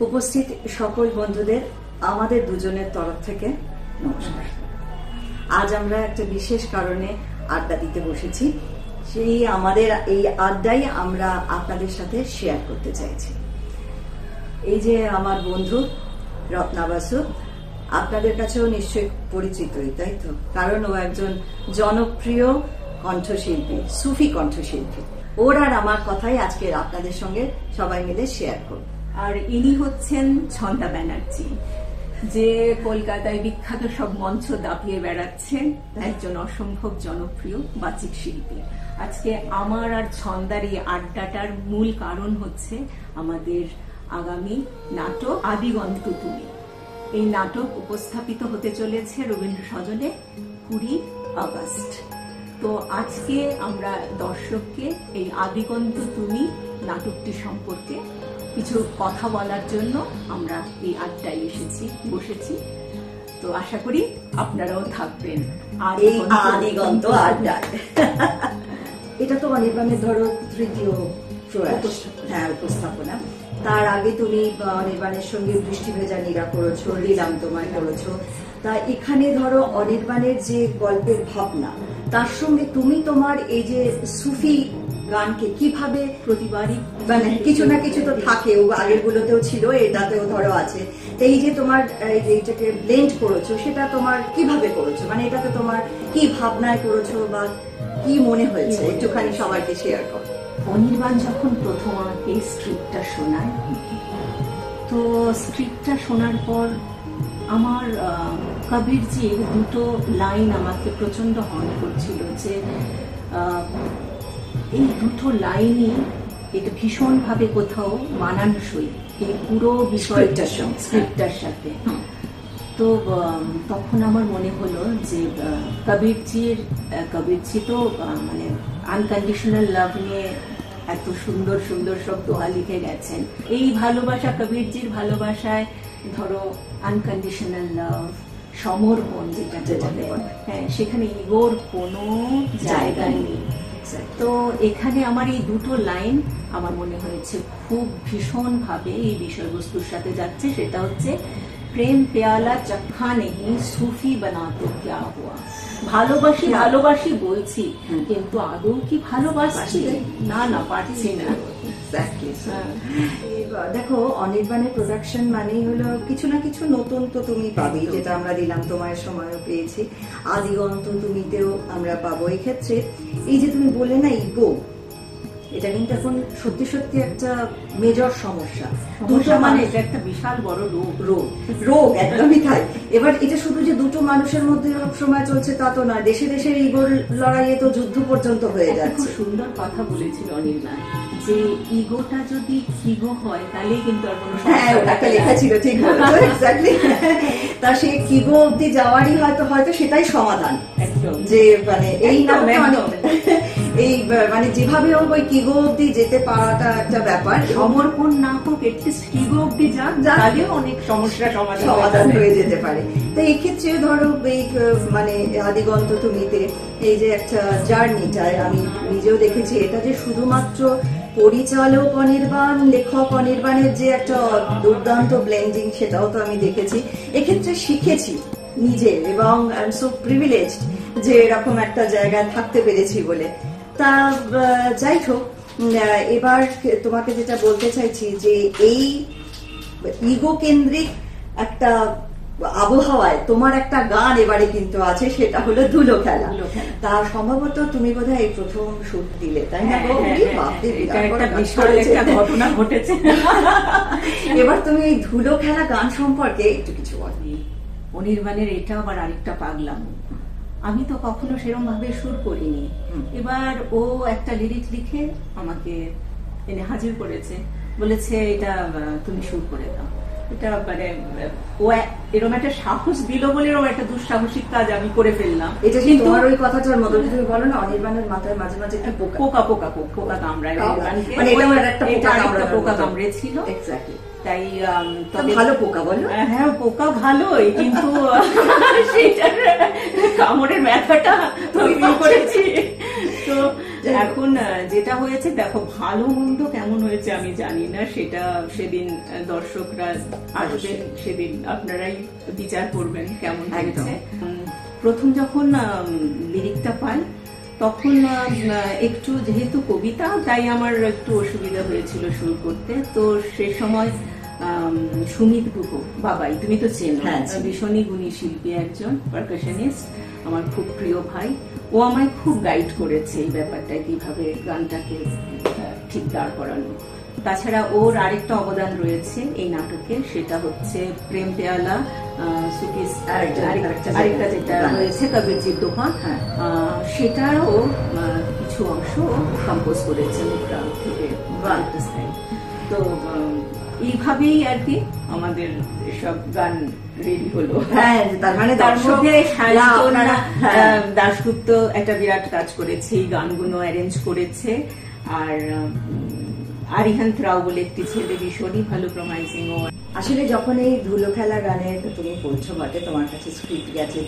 উপস্থিত সকল বন্ধুদের আমাদের দুজনের তরফ থেকে নমস্কার। আজ আমরা একটা বিশেষ কারণে আড্ডা দিতে বসেছি। সেই আমাদের এই আড্ডাই আমরা আপনাদের সাথে শেয়ার করতে চাইছি। এই যে আমার বন্ধু রত্না বাসু, আপনাদের কাছেও নিশ্চয়ই পরিচিতই, তাই তো? কারণ ও একজন জনপ্রিয় কণ্ঠশিল্পী, সুফি কণ্ঠশিল্পী। ওর আর আমার কথাই আজকে আপনাদের সঙ্গে সবাই মিলে শেয়ার করব। আর ইনি হচ্ছেন ছন্দা ব্যানার্জি, যে কলকাতায় বিখ্যাত সব মঞ্চ দাপিয়ে বেড়াচ্ছেন, একজন অসম্ভব জনপ্রিয় বাচিক শিল্পী। আজকে আমার আর ছন্দার এই আড্ডাটার মূল কারণ হচ্ছে আমাদের আগামী নাটক আদিগন্ত তুমি। এই নাটক উপস্থাপিত হতে চলেছে রবীন্দ্র সদনে 20 আগস্ট। তো আজকে আমরা দর্শককে এই আদিগন্ত তুমি নাটকটি সম্পর্কে কিছু কথা বলার জন্য আমরা এই আড্ডায় বসেছি। তো আশা করি আপনারাও থাকবেন এই আদিগন্ত আড্ডায়। এটা তো অনির্বাণের ধরো তৃতীয় উপস্থাপনা। তার আগে তুমি অনির্বাণের সঙ্গে বৃষ্টি ভেজা নীরা করেছো, লীলাম তোমায় করেছো। তা এখানে ধরো অনির্বাণের যে গল্পের ভাবনা, তার সঙ্গে তুমি তোমার এই যে সুফি গানকে কিভাবে প্রতিবারই মানে কিছু না কিছু তো থাকে, ও আগের গুলোতেও ছিল, এটাতেও ধরো আছে। এই যে তোমার এইটাকে ব্লেন্ড করেছো, সেটা তোমার কিভাবে করেছো? মানে এটাতে তোমার কি ভাবনায় করেছো বা কি মনে হয়েছে একটুখানি সবাইকে শেয়ার করো। অনির্বাণ যখন প্রথম আমাকে স্ক্রিপ্টটা শোনায়, তো স্ক্রিপ্টটা শোনার পর আমার কবিরজির দুটো লাইন আমাকে প্রচন্ড হর্ন করছিল, যে এই দুটো লাইনই এটা ভীষণভাবে কোথাও মানানসই এই পুরো বিষয়টার স্ক্রিপ্টটার সাথে। তো তখন আমার মনে হলো যে কবিরজি তো মানে আনকন্ডিশনাল লাভ নিয়ে এত সুন্দর সুন্দর সব দোহা লিখে গেছেন। এই ভালোবাসা, কবিরজির ভালোবাসায় ধরো আনকন্ডিশনাল লাভ, সমর্পণ যেটাকে বলে, হ্যাঁ, সেখানে ইগোর কোনো জায়গা নেই। তো এখানে আমার এই দুটো লাইন আমার মনে হয়েছে খুব ভীষণ ভাবে এই বিষয়বস্তুর সাথে যাচ্ছে। সেটা হচ্ছে প্রেম পেয়ালা চক্ষা নেই সুফি বানাতো ক্যা হুয়া। ভালোবাসি ভালোবাসি বলছি, কিন্তু আদৌ কি ভালোবাসছি? না, পারছি না। দেখো, অনির্বাণের প্রোডাকশন মানেই হলো কিছু না কিছু নতুন তো তুমি পাবে, যেটা আমরা দিলাম তোমার সময়ও পেয়েছি, আদিগন্ত তুমিতেও আমরা পাবো। এই ক্ষেত্রে এই যে তুমি বলে না ইগো, এটা কিন্তু এখন সত্যি সত্যি একটা মেজর সমস্যা। মানে এটা একটা বিশাল বড় রোগ একদমই তাই। এবার এটা শুধু যে দুটো মানুষের মধ্যে সময় চলছে তা তো নয়, দেশে দেশে ইগোর লড়াইয়ে তো যুদ্ধ পর্যন্ত হয়ে যাচ্ছে। খুব সুন্দর কথা বলেছিল অনির্বাণ, যে ইগোটা যদি ইগো হয় তাহলে কিন্তু আর কোনো ওটাকে লেখা ছিল, ঠিক বলেছো, এক্স্যাক্টলি। তা সে কিগো অব্দি যাওয়ারই হয়তো সেটাই সমাধান, যে মানে এই এই মানে যেভাবে হোক ওই কিগো অব্দি যেতে পারাটা একটা ব্যাপার। সমর্পণ না হোক, এটলিস্ট কিগো অব্দি যাক, অনেক সমস্যা সমাধান হয়ে যেতে পারে। তো এই ক্ষেত্রে ধরো এই মানে আদিগন্ত তুমিতে এই যে একটা জার্নিটায় আমি নিজেও দেখেছি, এটা যে শুধুমাত্র পরিচালক অনির্বাণ, লেখক অনির্বাণের যে একটা দুর্দান্ত ব্লেন্ডিং, সেটাও তো আমি দেখেছি। এক্ষেত্রে শিখেছি নিজে, এবং আই এম সো প্রিভিলেজড যে এরকম একটা জায়গায় থাকতে পেরেছি বলে। তা যাই হোক, এবার তোমাকে যেটা বলতে চাইছি, যে এই ইগো কেন্দ্রিক একটা আবহাওয়ায় তোমার একটা গান এবারে কিন্তু আছে, সেটা হলো ধুলো খেলা। তা সম্ভবত তুমি বোধহয় এই প্রথম শুট দিলে, তাই না? ঘটনা ঘটেছে। এবার তুমি এই ধুলো খেলা গান সম্পর্কে একটু কিছু বলো। অনির্বাণের এটা আবার আরেকটা পাগলাম, আমি তো কখনো সেরকম ভাবে সুর করিনি। এবার ও একটা লিরিক লিখে আমাকে এনে হাজির করেছে, বলেছে এটা তুমি সুর করে দাও। এটা মানে ও এরকম একটা সাহস দিল বলে এরকম একটা দুঃসাহসিক কাজ আমি করে ফেললাম। এটা কিন্তু তোমার ওই কথাটার মতো তুমি বলো না, অনির্বাণের মাথায় মাঝে মাঝে একটা পোকা কামড়ায়, মানে এটা একটা পোকা কামড়েছিল। এক্স্যাক্টলি তাই। ভালো পোকা বলো? হ্যাঁ, পোকা ভালোই, কিন্তু সেইটার কামড়ের ব্যথাটা তৈরি করেছি। তো এখন যেটা হয়েছে দেখো, ভালো মন্দ কেমন হয়েছে আমি জানি না, সেটা সেদিন দর্শকরা আসবেন, সেদিন আপনারাই বিচার করবেন কেমন হয়েছে। প্রথম যখন লিরিকটা পাই তখন একটু, যেহেতু কবিতা, তাই আমার একটু অসুবিধা হয়েছিল শুরু করতে। তো সে সময় সুমিত গুহ বাবাই, তুমি তো চেনো, ভীষণই গুণী শিল্পী, একজন পারকাশনিস্ট, আমার খুব প্রিয় ভাই। ও আমায় খুব গাইড করেছে এই ব্যাপারটা, কিভাবে গানটাকে ঠিক দাঁড় করানো। তাছাড়া ওর আরেকটা অবদান রয়েছে এই নাটকে, সেটা হচ্ছে প্রেম পেয়ালা সুকিস, আরেকটা যেটা রয়েছে কবিরজির দোহা, সেটারও কিছু অংশ কম্পোজ করেছে মুদ্রা থেকে। তো এইভাবেই আর কি আমাদের সব গান রেডি হলো। তার মানে তার মধ্যে দাশগুপ্ত একটা বিরাট কাজ করেছে, এই গানগুলো অ্যারেঞ্জ করেছে। আর আরিহান্ত রাও বলে একটি ছেলে, ভীষণই ভালো প্রমাইজিং। ও আসলে যখন এই ধুলো খেলা গানে তুমি বলছো বটে, তোমার কাছে স্ক্রিপ্ট গেছে,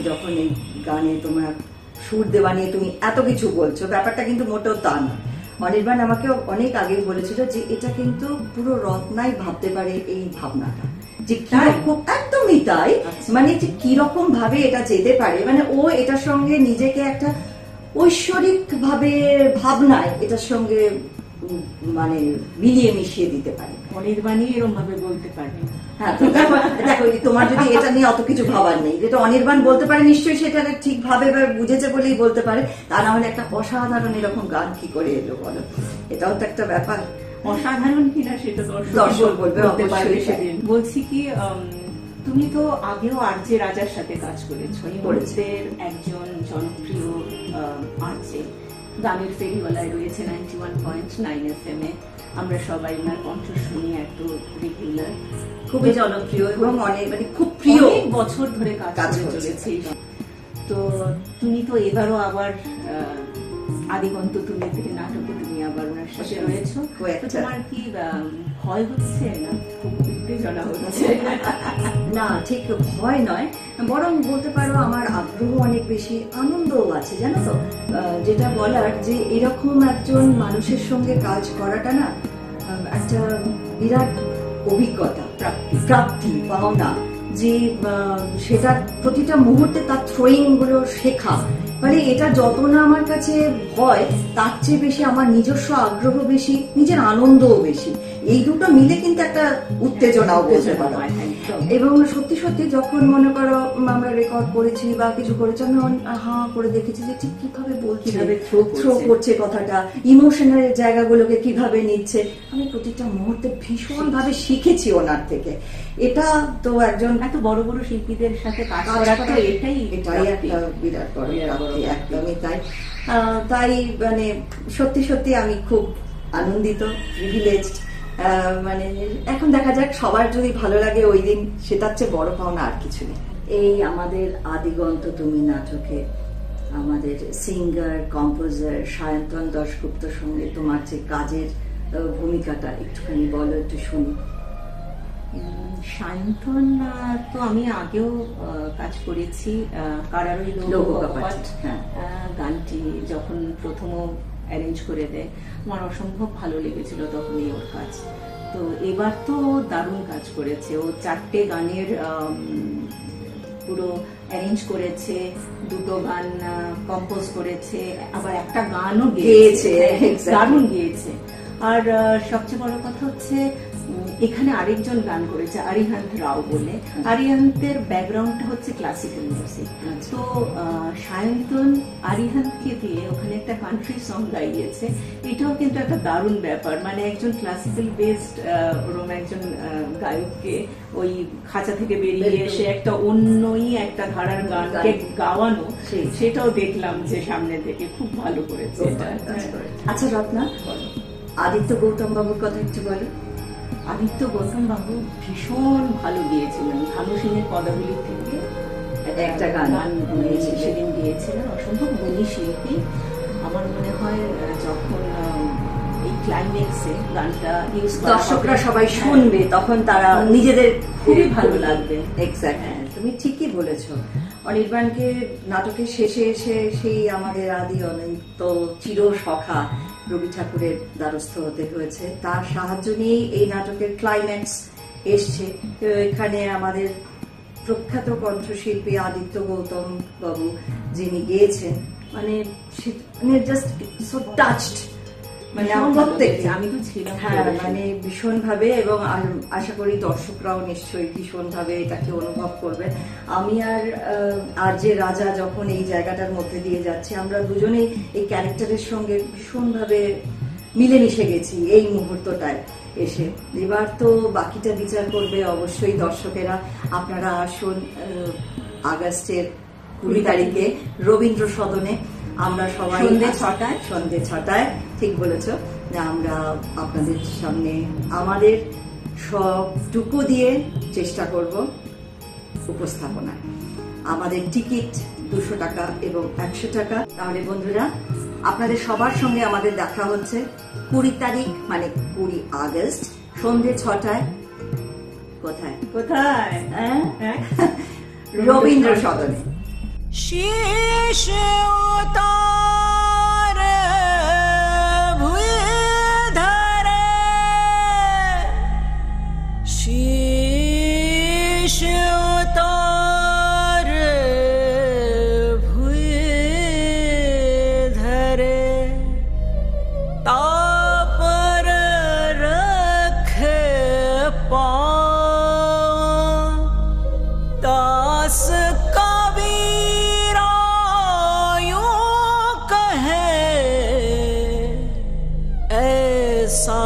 যখন এই গানে তোমার সুর দেওয়া নিয়ে তুমি এত কিছু বলছো, ব্যাপারটা কিন্তু মোটেও তা না। অনির্বাণ আমাকে অনেক আগে বলেছিল যে এটা কিন্তু পুরো রত্নাই ভাবতে পারে এই ভাবনাটা, যে কিরকম, একদমই তাই, মানে যে কিরকম ভাবে এটা যেতে পারে, মানে ও এটার সঙ্গে নিজেকে একটা ঐশ্বরিক ভাবে ভাবনায় এটার সঙ্গে মানে মিলিয়ে মিশিয়ে দিতে পারে। অনির্বাণী এরকম ভাবে বলতে পারে। হ্যাঁ, দেখো তোমার যদি এটা নিয়ে অত কিছু ভাবার নেই, যেটা অনির্বাণ বলতে পারে নিশ্চয়ই সেটা ঠিক ভাবে বুঝেছে বলেই বলতে পারে, তা না হলে একটা অসাধারণ এরকম গান কি করে এলো বলো, এটাও তো একটা ব্যাপার। অসাধারণ কিনা সেটা দর্শক বলবে। সেদিন বলছি কি, তুমি তো আগেও আরজে রাজার সাথে কাজ করেছো, ইংরেজদের একজন জনপ্রিয় আরজে, গানের ফেরিওয়ালায় রয়েছে 91.9 FM এ। আমরা সবাই ওনার কণ্ঠ শুনি, এত রেগুলার, খুবই জনপ্রিয় এবং অনেক, মানে খুব প্রিয়, অনেক বছর ধরে কাজ করে চলেছে। তো তুমি তো এবারও আবার আদিগন্ত তুমি থেকে নাটকে তুমি আবার ওনার সাথে রয়েছো, তোমার কি ভয় হচ্ছে না খুব উত্তেজনা হচ্ছে? না, ঠিক ভয় নয়, বরং বলতে পারো আমার আগ্রহ অনেক বেশি, আনন্দও আছে, জানো তো। যেটা বলার যে এরকম একজন মানুষের সঙ্গে কাজ করাটা না একটা বিরাট অভিজ্ঞতা, প্রাপ্তি, পাওনা, যে সেটা প্রতিটা মুহূর্তে তার থ্রোয়িং গুলো শেখা, মানে এটা যত না আমার কাছে ভয়, তার চেয়ে বেশি আমার নিজস্ব আগ্রহ বেশি, নিজের আনন্দও বেশি। এই দুটো মিলে কিন্তু একটা উত্তেজনাও বলতে পারো। এবং সত্যি সত্যি যখন মনে করো আমরা রেকর্ড করেছি বা কিছু করেছি, আমি হাঁ করে দেখেছি যে ঠিক কিভাবে বলছে, থ্রো করছে কথাটা, ইমোশনাল জায়গাগুলোকে কিভাবে নিচ্ছে, আমি প্রতিটা মুহূর্তে ভীষণ ভাবে শিখেছি ওনার থেকে। এটা তো একজন এত বড় বড় শিল্পীদের সাথে কাজ করাটা এটাই একটা বিরাট বড়, একদমই তাই। তাই মানে সত্যি সত্যি আমি খুব আনন্দিত, প্রিভিলেজড। মানে এখন দেখা যাক, সবার যদি ভালো লাগে ওই দিন, সেটার চেয়ে বড় পাওনা আর কিছু নেই। এই আমাদের আদিগন্ত তুমি নাটকে আমাদের সিঙ্গার কম্পোজার সায়ন্তন দাশগুপ্তর সঙ্গে তোমার যে কাজের ভূমিকাটা একটুখানি বলো, একটু শুনি। সায়ন্তন তো আমি আগেও কাজ করেছি, কারারই লৌহ কপাট গানটি যখন প্রথম অ্যারেঞ্জ করে দেয়, আমার অসম্ভব ভালো লেগেছিল তখনই ওর কাজ। তো এবার তো দারুণ কাজ করেছে, ও 4টে গানের পুরো অ্যারেঞ্জ করেছে, 2টো গান কম্পোজ করেছে, আবার একটা গানও গেয়েছে, দারুণ গিয়েছে। আর সবচেয়ে বড় কথা হচ্ছে এখানে আরেকজন গান করেছে, আরিহান্ত রাও বলে। আরিহান্তের ব্যাকগ্রাউন্ডটা হচ্ছে ক্লাসিক্যাল মিউজিক। তো সায়ন্তন আরিহান্তকে দিয়ে ওখানে একটা কান্ট্রি সং গাইয়েছে। এটাও কিন্তু একটা দারুণ ব্যাপার, মানে একজন ক্লাসিক্যাল বেসড ওরম একজন গায়ককে ওই খাঁচা থেকে বেরিয়ে এসে একটা অন্যই একটা ধারার গানকে গাওয়ানো, সেটাও দেখলাম যে সামনে থেকে খুব ভালো করেছে। আচ্ছা রত্না, আদিত্য গৌতম বাবুর কথা একটু বলো। আদিত্য গৌতম বাবু ভীষণ ভালো গিয়েছিলেন, ভানু সিংয়ের পদাবলী থেকে একটা গান সেদিন গিয়েছিলেন। অসম্ভব গুণী শিল্পী। আমার মনে হয় যখন এই ক্লাইম্যাক্সে গানটা ইউজ দর্শকরা সবাই শুনবে, তখন তারা নিজেদের খুবই ভালো লাগবে। এক্স্যাক্ট, তুমি ঠিকই বলেছো। অনির্বাণকে নাটকের শেষে এসে সেই আমাদের আদি অনন্ত চির সখা রবি ঠাকুরের দ্বারস্থ হতে হয়েছে। তার সাহায্য নিয়েই এই নাটকের ক্লাইম্যাক্স এসছে। এখানে আমাদের প্রখ্যাত কণ্ঠশিল্পী আদিত্য গৌতম বাবু যিনি গেয়েছেন, মানে জাস্ট সো টাচড, মানে প্রত্যেককে আমি তো ছিলাম, হ্যাঁ মানে ভীষণ ভাবে, এবং আশা করি দর্শকরাও নিশ্চয়ই ভীষণ ভাবে এটাকে অনুভব করবে। আমি আর যে রাজা যখন এই জায়গাটার মধ্যে দিয়ে যাচ্ছে, আমরা দুজনেই এই ক্যারেক্টারের সঙ্গে ভীষণ ভাবে মিলেমিশে গেছি এই মুহূর্তটায় এসে। এবার তো বাকিটা বিচার করবে অবশ্যই দর্শকেরা। আপনারা আসুন আগস্টের 20 তারিখে রবীন্দ্র সদনে, আমরা সবাই সন্ধ্যে 6টায়, ঠিক বলেছ, আমরা আপনাদের সামনে আমাদের সবটুকু দিয়ে চেষ্টা করব উপস্থাপনা। আমাদের টিকিট 200 টাকা এবং 100 টাকা। তাহলে বন্ধুরা, আপনাদের সবার সঙ্গে আমাদের দেখা হচ্ছে 20 তারিখ, মানে 20 আগস্ট সন্ধ্যে 6টায়। কোথায় কোথায়? রবীন্দ্র সদনে। शीश उतार भुए धरे, शीश उतार भुए धरे, तापर रखे पाँव दास सा